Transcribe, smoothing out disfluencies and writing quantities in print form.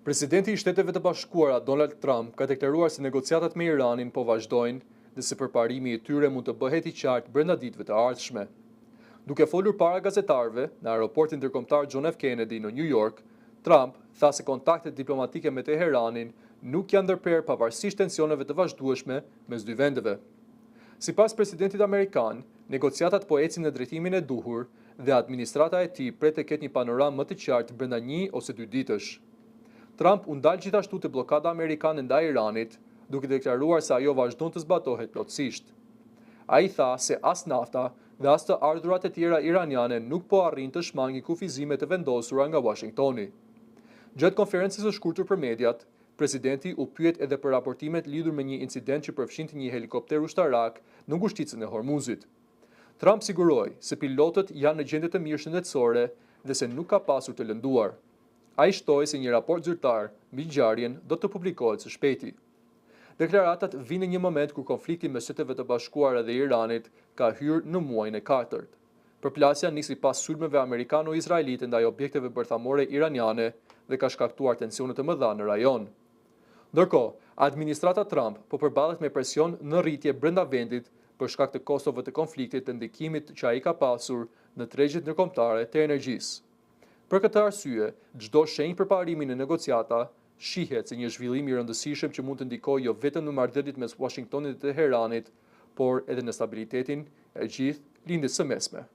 Presidenti i Shteteve të Bashkuara Donald Trump ka deklaruar se negociatat me Iranin po vazhdojnë dhe se përparimi i tyre mund të bëhet i qartë brenda ditëve të ardhshme. Duke folur para gazetarëve në aeroportin ndërkombëtar John F. Kennedy në New York, Trump tha se kontaktet diplomatike me Teheranin nuk janë ndërprerë pavarësisht tensioneve të vazhdueshme mes dy vendeve. Sipas presidentit amerikan, negociatat po ecin në drejtimin e duhur dhe administrata e tij pret të ketë një panoramë më të qartë brenda 1 ose 2 ditësh. Trump u ndal gjithashtu te bllokada amerikane ndaj Iranit, duke deklaruar se ajo vazhdon të zbatohet plotësisht. Ai tha se as nafta dhe as të ardhurat e tjera iraniane nuk po arrin të shmangin kufizimet e vendosura nga Washingtoni. Gjatë konferencës së shkurtër për mediat, presidenti u pyet edhe për raportimet lidhur me një incident që përfshinte një helikopter ushtarak në ngushticën e Hormuzit. Trump siguroi se pilotët janë në gjendje të mirë shëndetësore dhe se nuk ka pasur të lënduar. Ai shtoi se një raport zyrtar mbi ngjarjen do të publikohet së shpejti. Deklaratat vinë në një moment kur konflikti mes Shteteve të Bashkuara dhe Iranit ka hyrë në muajin e katërt. Përplasja nisi pas sulmeve amerikano-izraelite ndaj objekteve bërthamore iraniane dhe ka shkaktuar tensione të mëdha në rajon. Ndërkohë, administrata Trump po përballet me presion në rritje brenda vendit për shkak të kostove të konfliktit të ndikimit që ai ka pasur në tregjet ndërkombëtare të energjisë. Për këtë arsye, çdo shenjë për parimin e negociata shihet si një zhvillim i rëndësishëm që mund të ndikojë jo vetëm në marrëdhëniet mes Washingtonit dhe Teheranit, por edhe në stabilitetin e gjithë lindjes së mesme.